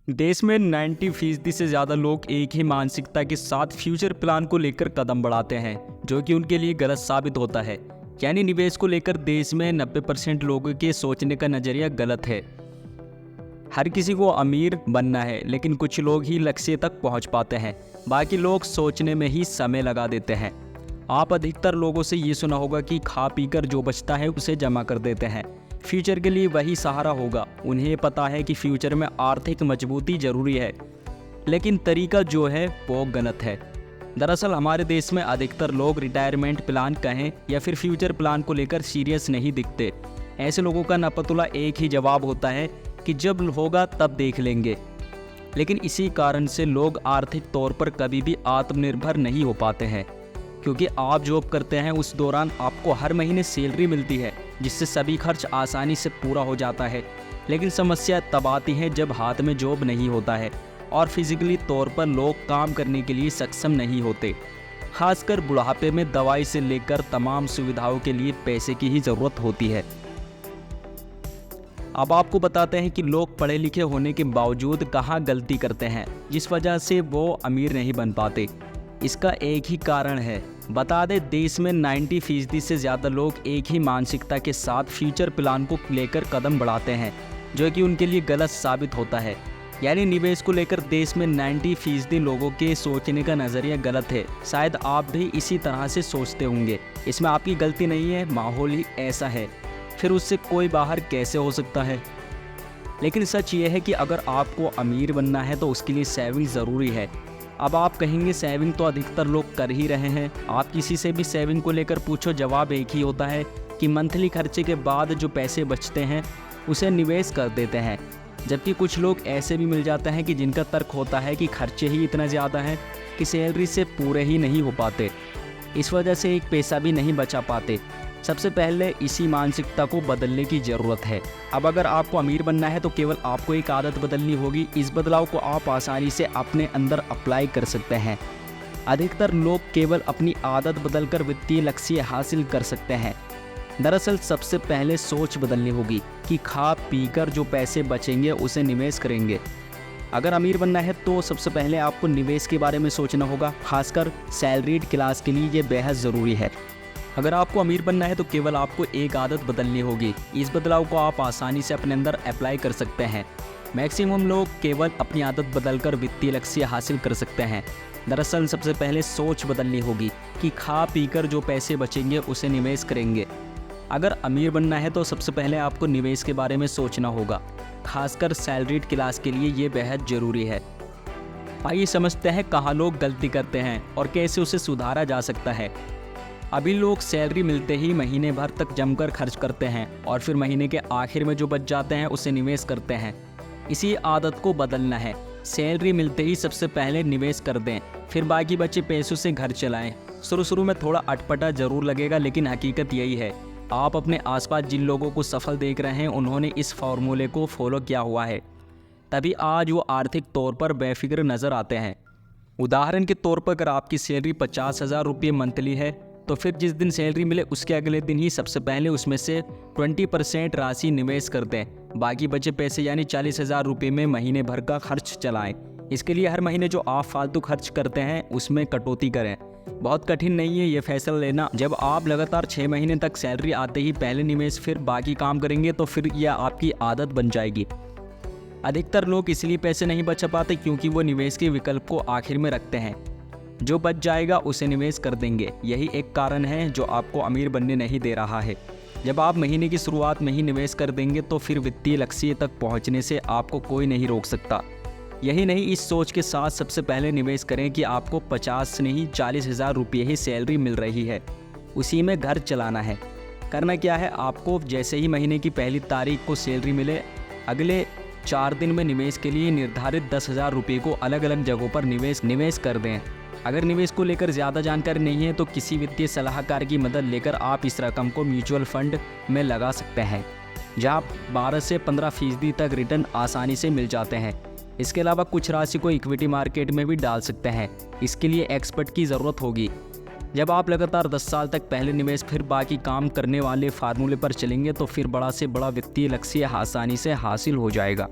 देश में 90% से ज़्यादा लोग एक ही मानसिकता के साथ फ्यूचर प्लान को लेकर कदम बढ़ाते हैं, जो कि उनके लिए गलत साबित होता है। यानी निवेश को लेकर देश में 90% लोगों के सोचने का नज़रिया गलत है। हर किसी को अमीर बनना है, लेकिन कुछ लोग ही लक्ष्य तक पहुंच पाते हैं, बाकी लोग सोचने में ही समय लगा देते हैं। आप अधिकतर लोगों से ये सुना होगा कि खा पीकर जो बचता है उसे जमा कर देते हैं, फ्यूचर के लिए वही सहारा होगा। उन्हें पता है कि फ्यूचर में आर्थिक मजबूती जरूरी है, लेकिन तरीका जो है वो गलत है। दरअसल हमारे देश में अधिकतर लोग रिटायरमेंट प्लान कहें या फिर फ्यूचर प्लान को लेकर सीरियस नहीं दिखते। ऐसे लोगों का नपतुला एक ही जवाब होता है कि जब होगा तब देख लेंगे। लेकिन इसी कारण से लोग आर्थिक तौर पर कभी भी आत्मनिर्भर नहीं हो पाते हैं, क्योंकि आप जॉब करते हैं उस दौरान आपको हर महीने सैलरी मिलती है, जिससे सभी खर्च आसानी से पूरा हो जाता है। लेकिन समस्या तब आती है जब हाथ में जॉब नहीं होता है और फिजिकली तौर पर लोग काम करने के लिए सक्षम नहीं होते। खासकर बुढ़ापे में दवाई से लेकर तमाम सुविधाओं के लिए पैसे की ही ज़रूरत होती है। अब आपको बताते हैं कि लोग पढ़े लिखे होने के बावजूद कहाँ गलती करते हैं, जिस वजह से वो अमीर नहीं बन पाते। इसका एक ही कारण है। बता दें, देश में 90% से ज़्यादा लोग एक ही मानसिकता के साथ फ्यूचर प्लान को लेकर कदम बढ़ाते हैं, जो कि उनके लिए गलत साबित होता है। यानी निवेश को लेकर देश में 90% लोगों के सोचने का नज़रिया गलत है। शायद आप भी इसी तरह से सोचते होंगे। इसमें आपकी गलती नहीं है, माहौल ही ऐसा है, फिर उससे कोई बाहर कैसे हो सकता है। लेकिन सच ये है कि अगर आपको अमीर बनना है तो उसके लिए सेविंग ज़रूरी है। अब आप कहेंगे सेविंग तो अधिकतर लोग कर ही रहे हैं। आप किसी से भी सेविंग को लेकर पूछो, जवाब एक ही होता है कि मंथली खर्चे के बाद जो पैसे बचते हैं उसे निवेश कर देते हैं। जबकि कुछ लोग ऐसे भी मिल जाते हैं कि जिनका तर्क होता है कि खर्चे ही इतना ज़्यादा हैं कि सैलरी से पूरे ही नहीं हो पाते, इस वजह से एक पैसा भी नहीं बचा पाते। सबसे पहले इसी मानसिकता को बदलने की ज़रूरत है। अब अगर आपको अमीर बनना है तो केवल आपको एक आदत बदलनी होगी। इस बदलाव को आप आसानी से अपने अंदर अप्लाई कर सकते हैं। अधिकतर लोग केवल अपनी आदत बदलकर वित्तीय लक्ष्य हासिल कर सकते हैं। दरअसल सबसे पहले सोच बदलनी होगी कि खा पीकर जो पैसे बचेंगे उसे निवेश करेंगे। अगर अमीर बनना है तो सबसे पहले आपको निवेश के बारे में सोचना होगा, खासकर सैलरीड क्लास के लिए ये बेहद ज़रूरी है। अगर आपको अमीर बनना है तो केवल आपको एक आदत बदलनी होगी। इस बदलाव को आप आसानी से अपने अंदर अप्लाई कर सकते हैं। मैक्सिमम लोग केवल अपनी आदत बदलकर वित्तीय लक्ष्य हासिल कर सकते हैं। दरअसल सबसे पहले सोच बदलनी होगी कि खा पीकर जो पैसे बचेंगे उसे निवेश करेंगे। अगर अमीर बनना है तो सबसे पहले आपको निवेश के बारे में सोचना होगा, खासकर सैलरीड क्लास के लिए ये बेहद ज़रूरी है। आइए समझते हैं कहाँ लोग गलती करते हैं और कैसे उसे सुधारा जा सकता है। अभी लोग सैलरी मिलते ही महीने भर तक जमकर खर्च करते हैं और फिर महीने के आखिर में जो बच जाते हैं उसे निवेश करते हैं। इसी आदत को बदलना है। सैलरी मिलते ही सबसे पहले निवेश कर दें, फिर बाकी बचे पैसों से घर चलाएं। शुरू में थोड़ा अटपटा जरूर लगेगा, लेकिन हकीकत यही है। आप अपने आसपास जिन लोगों को सफल देख रहे हैं उन्होंने इस फॉर्मूले को फॉलो किया हुआ है, तभी आज वो आर्थिक तौर पर बेफिक्र नज़र आते हैं। उदाहरण के तौर पर अगर आपकी सैलरी 50,000 रुपये मंथली है तो फिर जिस दिन सैलरी मिले उसके अगले दिन ही सबसे पहले उसमें से 20% राशि निवेश कर दें। बाकी बचे पैसे यानी 40,000 रुपये में महीने भर का खर्च चलाएं। इसके लिए हर महीने जो आप फालतू खर्च करते हैं उसमें कटौती करें। बहुत कठिन नहीं है ये फैसला लेना। जब आप लगातार 6 महीने तक सैलरी आते ही पहले निवेश फिर बाकी काम करेंगे तो फिर यह आपकी आदत बन जाएगी। अधिकतर लोग इसलिए पैसे नहीं बचा पाते क्योंकि वो निवेश के विकल्प को आखिर में रखते हैं। जो बच जाएगा उसे निवेश कर देंगे। यही एक कारण है जो आपको अमीर बनने नहीं दे रहा है। जब आप महीने की शुरुआत में ही निवेश कर देंगे तो फिर वित्तीय लक्ष्य तक पहुंचने से आपको कोई नहीं रोक सकता। यही नहीं, इस सोच के साथ सबसे पहले निवेश करें कि आपको 50 नहीं 40,000 रुपये ही सैलरी मिल रही है, उसी में घर चलाना है। करना क्या है, आपको जैसे ही महीने की पहली तारीख को सैलरी मिले अगले 4 दिन में निवेश के लिए निर्धारित 10,000 रुपये को अलग अलग जगहों पर निवेश कर दें। अगर निवेश को लेकर ज़्यादा जानकारी नहीं है तो किसी वित्तीय सलाहकार की मदद लेकर आप इस रकम को म्यूचुअल फंड में लगा सकते हैं, जहां 12 से 15% तक रिटर्न आसानी से मिल जाते हैं। इसके अलावा कुछ राशि को इक्विटी मार्केट में भी डाल सकते हैं। इसके लिए एक्सपर्ट की ज़रूरत होगी। जब आप लगातार 10 साल तक पहले निवेश फिर बाकी काम करने वाले फार्मूले पर चलेंगे तो फिर बड़ा से बड़ा वित्तीय लक्ष्य आसानी से हासिल हो जाएगा।